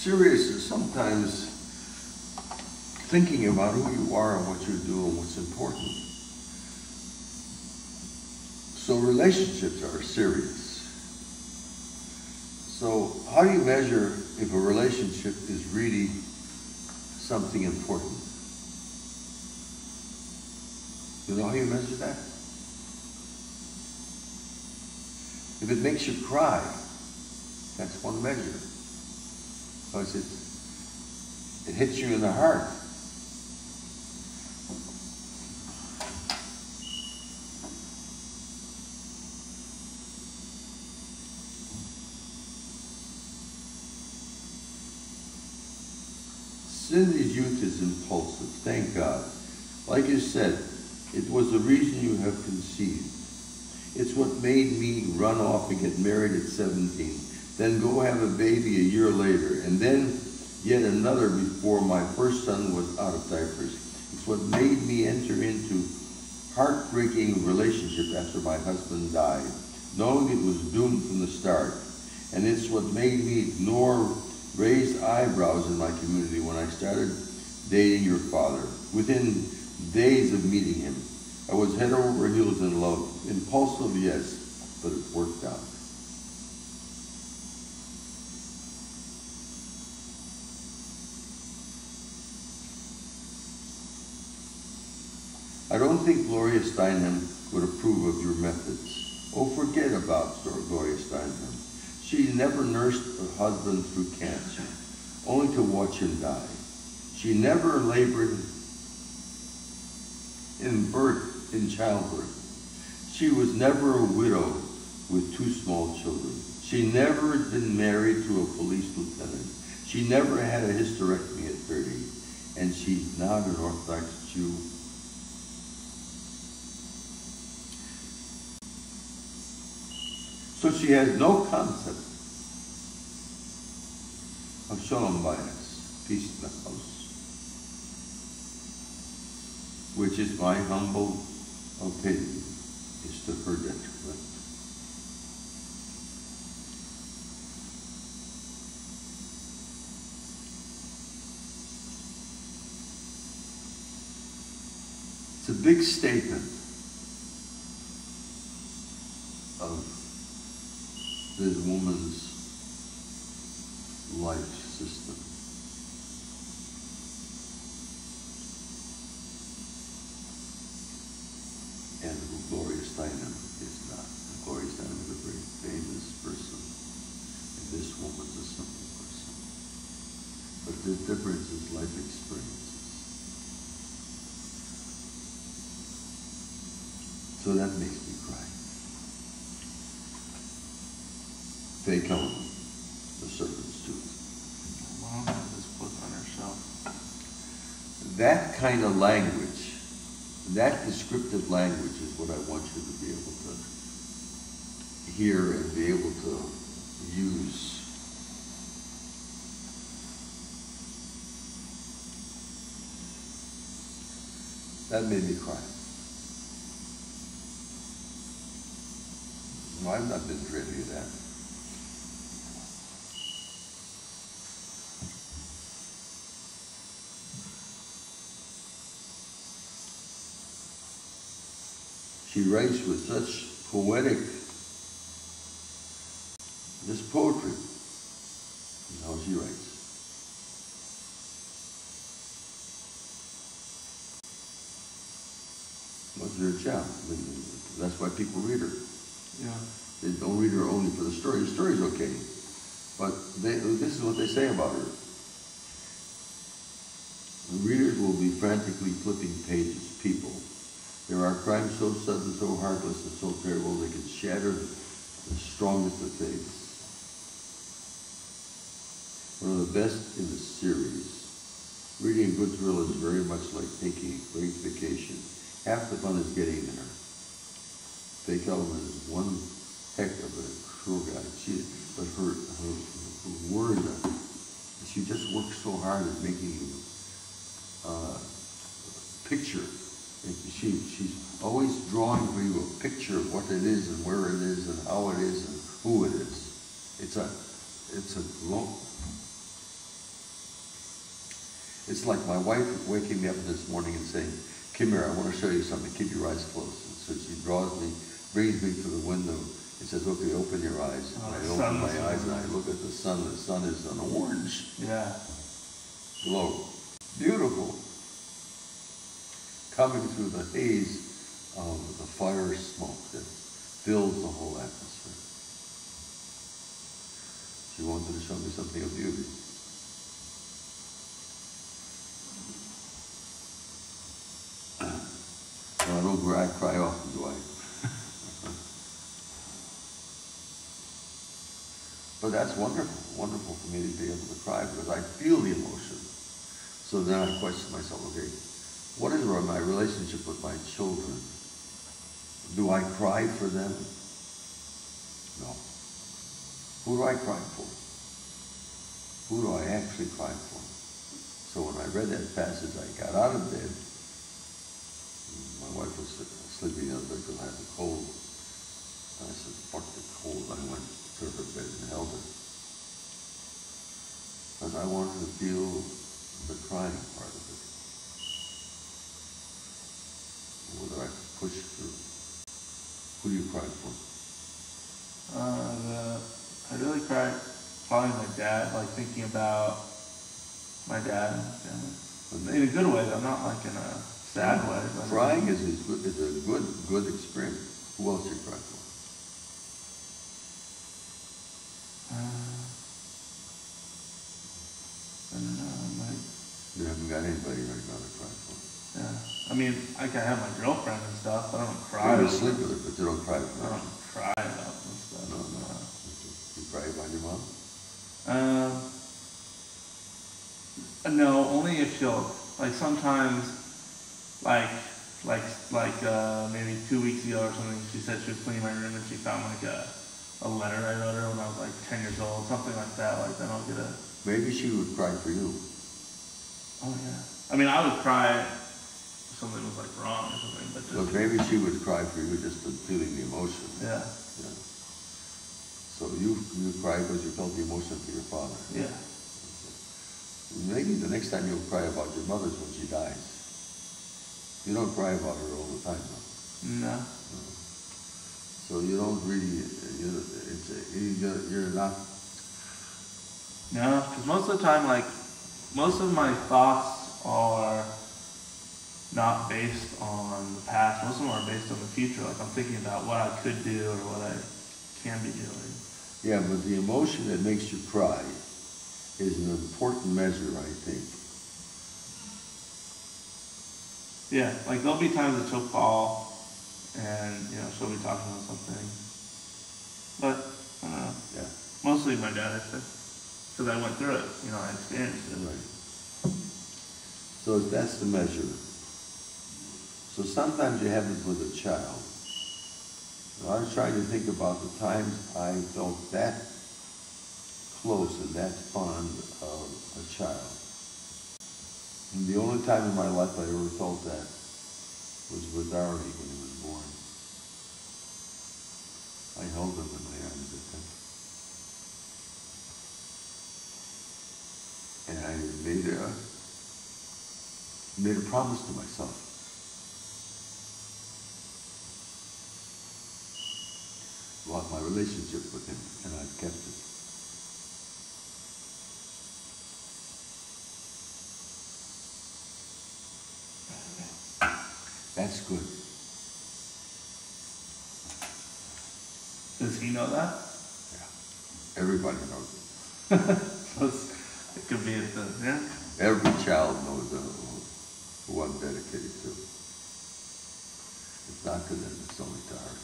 serious is sometimes thinking about who you are and what you do and what's important. So relationships are serious. So how do you measure if a relationship is really something important? You know how you measure that? If it makes you cry, that's one measure. Because it hits you in the heart. Cindy's youth is impulsive, thank God. Like you said, it was the reason you have conceived. It's what made me run off and get married at 17, then go have a baby a year later, and then yet another before my first son was out of diapers. It's what made me enter into heartbreaking relationship after my husband died, knowing it was doomed from the start. And it's what made me ignore raised eyebrows in my community when I started dating your father. Within days of meeting him, I was head over heels in love. Impulsive, yes, but it worked out. I don't think Gloria Steinem would approve of your methods. Oh, forget about Gloria Steinem. She never nursed her husband through cancer, only to watch him die. She never labored in childbirth. She was never a widow with 2 small children. She never had been married to a police lieutenant. She never had a hysterectomy at 30, and she's not an Orthodox Jew. So she has no concept of shalom bias, peace in the house, which is my humble opinion, is to her detriment. It's a big statement of this woman's life system. And who Gloria Steinem is not. Gloria Steinem is a very famous person, and this woman's a simple person. But the difference is life experiences. So that makes me cry. Fake Helen, the serpent's tooth. Mom has this book on her shelf. That kind of language, that descriptive language is what I want you to be able to hear and be able to use. That made me cry. No, I've not been privy to that. She writes with such poetic, this poetry is how she writes. What's her job? I mean, that's why people read her. Yeah. They don't read her only for the story. The story's okay, but this is what they say about her. The readers will be frantically flipping pages, people. There are crimes so sudden, so heartless, and so terrible they can shatter the strongest of faiths. One of the best in the series. Reading a good thriller is very much like taking a great vacation. Half the fun is getting there. Fake Helen is one heck of a cruel guy. But her word, she just works so hard at making you picture. She's always drawing for you a picture of what it is and where it is and how it is and who it is. It's a It's like my wife waking me up this morning and saying, "Come here, I want to show you something. Keep your eyes closed." And so she draws me, brings me to the window, and says, "Okay, open your eyes." And I open my eyes and I look at the sun. The sun is an orange glow. Beautiful. Coming through the haze of the fire smoke that fills the whole atmosphere. She wanted to show me something of beauty. I don't cry often, do I? But that's wonderful for me to be able to cry because I feel the emotion. So then I question myself, okay, what is my relationship with my children? Do I cry for them? No. Who do I cry for? Who do I actually cry for? So when I read that passage, I got out of bed. My wife was sleeping in the bed because I had a cold. And I said, fuck the cold. I went to her bed and held her. Because I wanted to feel the crying part of it. Whether I could push through. Who do you cry for? I really cried probably my dad, like thinking about my dad and my family. In a good way, though, not like in a sad way. But crying is a good experience. Who else you cry for? I don't know. You haven't got anybody right now to cry for. Yeah. I mean, I can have my girlfriend and stuff, but I don't cry. You sleep with her, but you don't cry for her. I don't cry about them stuff. No. You cry about your mom? No, only if she'll, like sometimes, maybe 2 weeks ago or something, she said she was cleaning my room and she found like a letter I wrote her when I was like 10 years old, something like that. Like then I'll get a. Maybe she would cry for you. Oh yeah. I mean, I would cry if something was like wrong or something, but just. But maybe she would cry for you just for feeling the emotion. Yeah. So you cry because you felt the emotion for your father. Yeah. Maybe the next time you'll cry about your mother is when she dies. You don't cry about her all the time, though. No. So you don't really, you're not. No, because most of the time, like, most of my thoughts are not based on the past. Most of them are based on the future. Like, I'm thinking about what I could do or what I can be doing. Yeah, but the emotion that makes you cry is an important measure, I think. Yeah, like there'll be times that she'll call and, she'll be talking about something. But, I don't know. Yeah. Mostly my dad, I think. Because I went through it, I experienced it. Right. So that's the measure. So sometimes you have it with a child. I was trying to think about the times I felt that close and that fond of a child. And the only time in my life I ever felt that was with Arnie when he was born. I held him in my arms at that. And I made a promise to myself. About my relationship with him, and I've kept it. That's good. Does he know that? Yeah. Everybody knows it. It could be yeah? Every child knows who I'm dedicated to. It's not to them, it's only to her.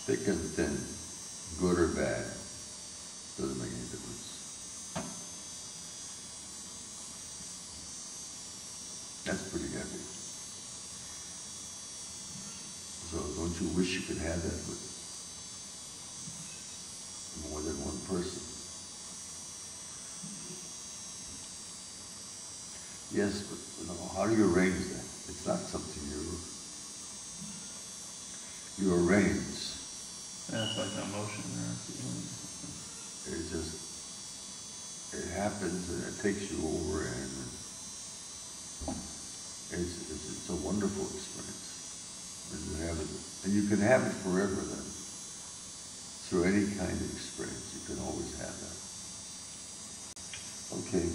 Thick and thin, good or bad, doesn't make any difference. That's pretty heavy. So don't you wish you could have that with more than one person? Yes, but how do you arrange that? It's not something you arrange. Yeah, it's like an emotion or a feeling. It happens and it takes you over, and it's a wonderful experience. And you can have it forever then. Through any kind of experience, you can always have that. Okay.